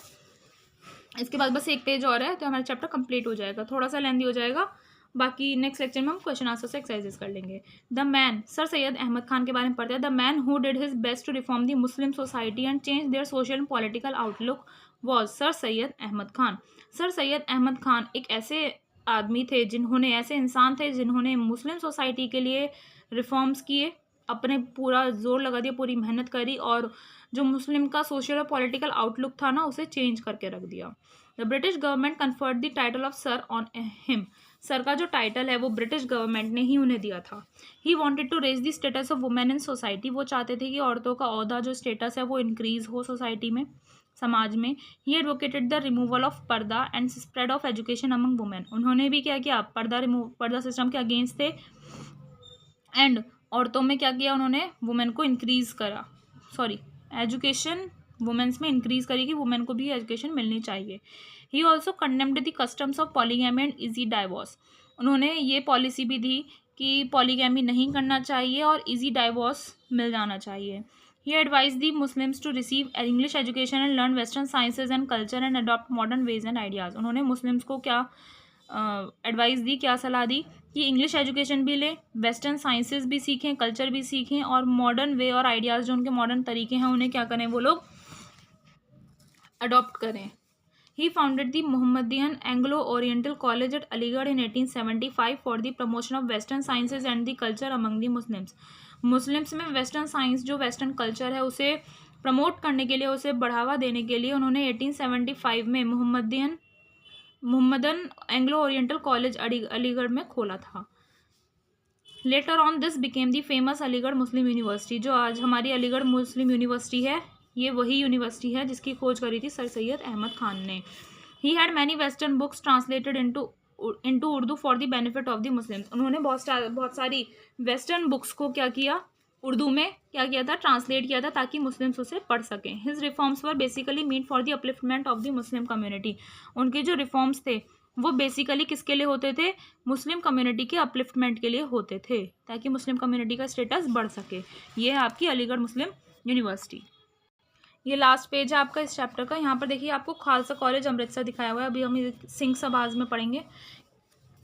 इसके बाद बस एक पेज और है तो हमारा चैप्टर कंप्लीट हो जाएगा, थोड़ा सा लेंदी हो जाएगा। बाकी नेक्स्ट लेक्चर में हम क्वेश्चन आंसर से एक्सरसाइजेस कर लेंगे। The man, sir Syed Ahmed Khan के बारे में पढ़ते हैं। The man who did his best to reform the Muslim society and change their social and political outlook was sir Syed Ahmed Khan. Sir Syed Ahmed Khan एक ऐसे आदमी थे जिन्होंने, ऐसे इंसान थे जिन्होंने मुस्लिम सोसाइटी के लिए रिफॉर्म्स किए, अपने पूरा जोर लगा दिया, पूरी मेहनत करी और जो मुस्लिम का सोशल और पॉलिटिकल आउटलुक था ना उसे चेंज करके रख दिया। The British government conferred the title of sir on him. Sir का जो टाइटल है वो ब्रिटिश गवर्नमेंट ने ही उन्हें दिया था। He wanted to raise the status of women in society. वो चाहते थे कि औरतों का ओहदा जो स्टेटस है वो इंक्रीज हो सोसाइटी में, समाज में। He advocated the removal of purdah and spread of education among women. उन्होंने भी क्या किया, पर्दा सिस्टम के अगेंस्ट थे एंड औरतों में क्या किया उन्होंने, वुमेन को इंक्रीज करा, एजुकेशन वुमेन्स में इंक्रीज करी कि वुमेन को भी एजुकेशन मिलनी चाहिए। He also condemned the customs of polygamy and easy divorce. उन्होंने ये पॉलिसी भी दी कि पॉलीगैमी नहीं करना चाहिए और इजी डाइवोर्स मिल जाना चाहिए। He advise the Muslims to receive English education and learn western sciences and culture and adopt modern ways and ideas. उन्होंने मुस्लिम्स को क्या एडवाइस दी, क्या सलाह दी कि इंग्लिश एजुकेशन भी लें, वेस्टर्न साइंसेज भी सीखें, कल्चर भी सीखें और मॉडर्न वे और आइडियाज़ जो उनके मॉडर्न तरीके हैं उन्हें क्या करें, वो लोग अडॉप्ट करें। He founded the Mohammedan Anglo Oriental college at Aligarh in 1875 for the promotion of western sciences and the culture among the Muslims. Muslims में वेस्टर्न साइंस जो वेस्टर्न कल्चर है उसे प्रमोट करने के लिए, उसे बढ़ावा देने के लिए उन्होंने 1875 में Mohammedan Anglo Oriental college Aligarh में खोला था। Later on this became the famous Aligarh Muslim university. जो आज हमारी अलीगढ़ मुस्लिम यूनिवर्सिटी है, ये वही यूनिवर्सिटी है जिसकी खोज करी थी सर सैयद अहमद खान ने। He had many western books translated into Urdu for the benefit of the Muslims. उन्होंने बहुत सारी वेस्टर्न बुक्स को क्या किया, उर्दू में क्या किया था, ट्रांसलेट किया था ताकि मुस्लिम्स उसे पढ़ सकें। His reforms were basically mean for the upliftment of the Muslim community. उनके जो रिफॉर्म्स थे वो बेसिकली किसके लिए होते थे, मुस्लिम कम्युनिटी के अपलिफ्टमेंट के लिए होते थे ताकि मुस्लिम कम्युनिटी का स्टेटस बढ़ सके। ये है आपकी अलीगढ़ मुस्लिम यूनिवर्सिटी। ये लास्ट पेज है आपका इस चैप्टर का। यहाँ पर देखिए आपको खालसा कॉलेज अमृतसर दिखाया हुआ है। अभी हम सिंह सभाज में पढ़ेंगे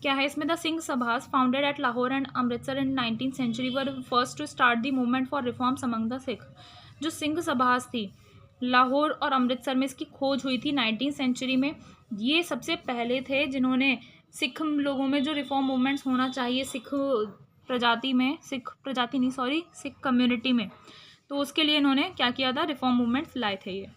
क्या है इसमें। The Singh Sabhas founded at Lahore and Amritsar in 19th century were first to start the movement for reforms among the Sikh. जो सिंह सभाज थी लाहौर और अमृतसर में, इसकी खोज हुई थी 19th सेंचुरी में। ये सबसे पहले थे जिन्होंने सिख लोगों में जो रिफॉर्म मूवमेंट्स होना चाहिए सिख कम्युनिटी में, तो उसके लिए इन्होंने क्या किया था, रिफॉर्म मूवमेंट्स लाए थे ये।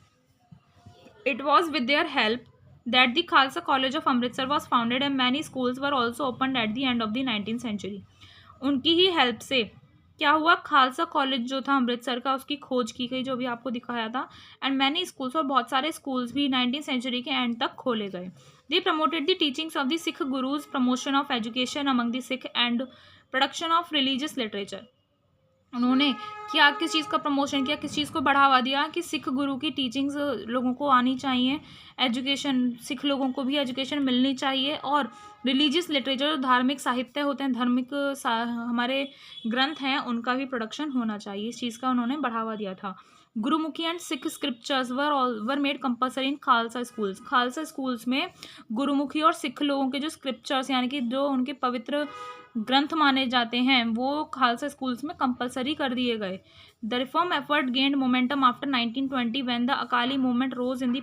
It was with their help that the Khalsa College of Amritsar was founded and many schools were also opened at the end of the 19th century. उनकी ही हेल्प से क्या हुआ, खालसा कॉलेज जो था अमृतसर का उसकी खोज की गई, जो भी आपको दिखाया था। एंड मैनी स्कूल्स, और बहुत सारे स्कूल्स भी 19th सेंचुरी के एंड तक खोले गए। They promoted the teachings of the Sikh gurus, promotion of education among the Sikh and production of religious literature. उन्होंने क्या, किस चीज़ का प्रमोशन किया, किस चीज़ को बढ़ावा दिया कि सिख गुरु की टीचिंग्स लोगों को आनी चाहिए, एजुकेशन, सिख लोगों को भी एजुकेशन मिलनी चाहिए, और रिलीजियस लिटरेचर जो धार्मिक साहित्य होते हैं, धार्मिक हमारे ग्रंथ हैं, उनका भी प्रोडक्शन होना चाहिए। इस चीज़ का उन्होंने बढ़ावा दिया था। Gurmukhi and Sikh scriptures were made compulsory in Khalsa schools. Khalsa schools में गुरुमुखी और सिख लोगों के जो स्क्रिप्चर्स यानी कि जो उनके पवित्र ग्रंथ माने जाते हैं वो खालसा स्कूल्स में कंपलसरी कर दिए गए। The reform effort gained momentum after 1920 when the Akali movement rose in the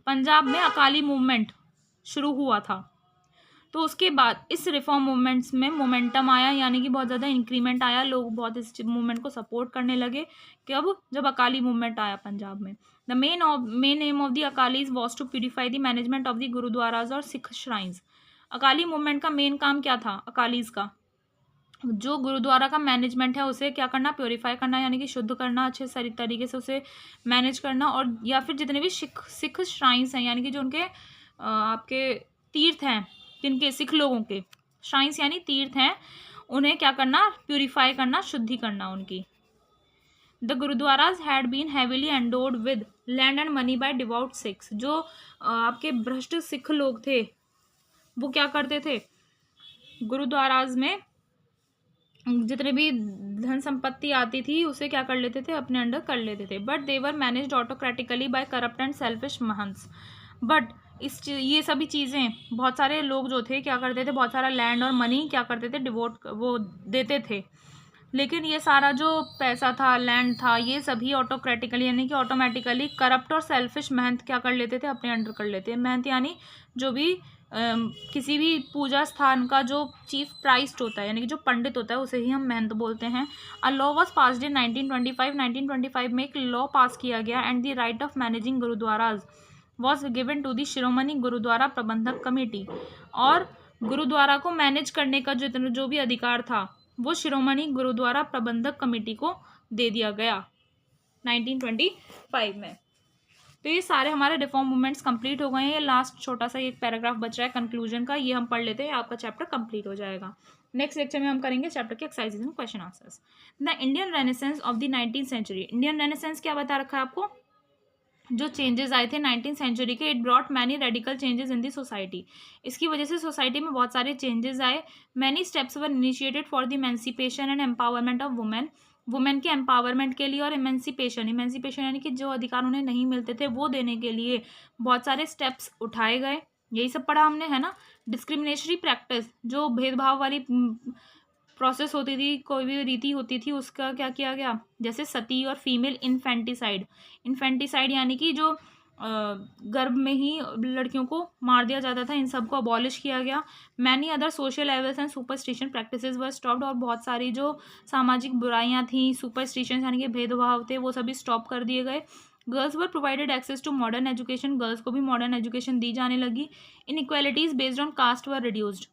Punjab में अकाली मूवमेंट शुरू हुआ था। तो उसके बाद इस रिफॉर्म मूवमेंट्स में मोमेंटम आया, यानी कि बहुत ज़्यादा इंक्रीमेंट आया, लोग बहुत इस मूवमेंट को सपोर्ट करने लगे। कब, जब अकाली मूवमेंट आया पंजाब में। The main aim of the Akalis was to purify the management of the gurdwaras और सिख श्राइन्स। अकाली मूवमेंट का मेन काम क्या था, अकालीज का जो गुरुद्वारा का मैनेजमेंट है उसे क्या करना, प्योरीफाई करना, यानी कि शुद्ध करना, अच्छे सारी तरीके से उसे मैनेज करना, और या फिर जितने भी सिख श्राइन्स हैं यानी कि जो उनके आपके तीर्थ हैं, जिनके सिख लोगों के श्राइन्स यानी तीर्थ हैं, उन्हें क्या करना, प्योरीफाई करना, शुद्धि करना उनकी। The gurdwaras had been heavily endowed with land and money by devout Sikhs. जो आपके भ्रष्ट सिख लोग थे वो क्या करते थे, गुरुद्वाराज में जितने भी धन संपत्ति आती थी उसे क्या कर लेते थे, अपने अंडर कर लेते थे। But they were managed autocratically by corrupt and selfish mahants. But ये सभी चीज़ें, बहुत सारे लोग जो थे क्या करते थे, बहुत सारा लैंड और मनी क्या करते थे, डिवोट वो देते थे, लेकिन ये सारा जो पैसा था, लैंड था, ये सभी ऑटोक्रेटिकली यानी कि ऑटोमेटिकली करप्ट और सेल्फिश महंत क्या कर लेते थे, अपने अंडर कर लेते हैं। महंत यानी जो भी किसी भी पूजा स्थान का जो चीफ प्राइस्ट होता है, यानी कि जो पंडित होता है, उसे ही हम महंत बोलते हैं। A law was passed in 1925 में एक लॉ पास किया गया and the right of managing gurdwaras was given to the Shiromani Gurdwara Prabandhak committee. और गुरुद्वारा को मैनेज करने का जो भी अधिकार था वो शिरोमणि गुरुद्वारा प्रबंधक कमेटी को दे दिया गया 1925 में। तो ये सारे हमारे रिफॉर्म मूवमेंट्स कंप्लीट हो गए हैं। ये लास्ट छोटा सा एक पैराग्राफ बच रहा है कंक्लूजन का, ये हम पढ़ लेते हैं, आपका चैप्टर कंप्लीट हो जाएगा। नेक्स्ट लेक्चर में हम करेंगे चैप्टर के exercises and question answers. The Indian renaissance of the 19th century. Indian renaissance क्या बता रखा है आपको, जो चेंजेस आए थे 19th सेंचुरी के, it brought many radical changes in the society. इसकी वजह से सोसाइटी में बहुत सारे चेंजेस आए। Many steps were initiated for the emancipation and empowerment of women. Women के एम्पावरमेंट के लिए और इमेंसिपेशन यानी कि जो अधिकार उन्हें नहीं मिलते थे वो देने के लिए बहुत सारे स्टेप्स उठाए गए। यही सब पढ़ा हमने, है ना। डिस्क्रिमिनेटरी प्रैक्टिस, जो भेदभाव वाली प्रोसेस होती थी, कोई भी रीति होती थी, उसका क्या किया गया, जैसे सती और फीमेल इन्फेंटिसाइड यानी कि जो गर्भ में ही लड़कियों को मार दिया जाता था, इन सब को अबॉलिश किया गया। Many other social evils and superstition practices were stopped. और बहुत सारी जो सामाजिक बुराइयां थी, सुपरस्टिशन यानी कि भेदभाव थे, वो सभी स्टॉप कर दिए गए। Girls were provided access to modern education. Girls को भी मॉडर्न एजुकेशन दी जाने लगी। Inequalities based on caste were reduced.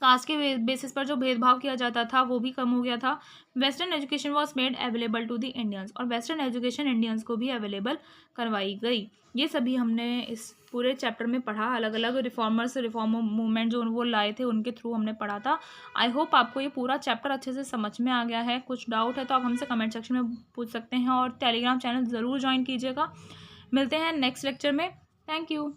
Caste के बेसिस पर जो भेदभाव किया जाता था वो भी कम हो गया था। Western education was made available to the Indians. और वेस्टर्न एजुकेशन इंडियंस को भी अवेलेबल करवाई गई। ये सभी हमने इस पूरे चैप्टर में पढ़ा। अलग अलग रिफॉर्म मूवमेंट जो वो लाए थे उनके थ्रू हमने पढ़ा था। आई होप आपको ये पूरा चैप्टर अच्छे से समझ में आ गया है। कुछ डाउट है तो आप हमसे कमेंट सेक्शन में पूछ सकते हैं और टेलीग्राम चैनल ज़रूर ज्वाइन कीजिएगा। मिलते हैं नेक्स्ट लेक्चर में। Thank you.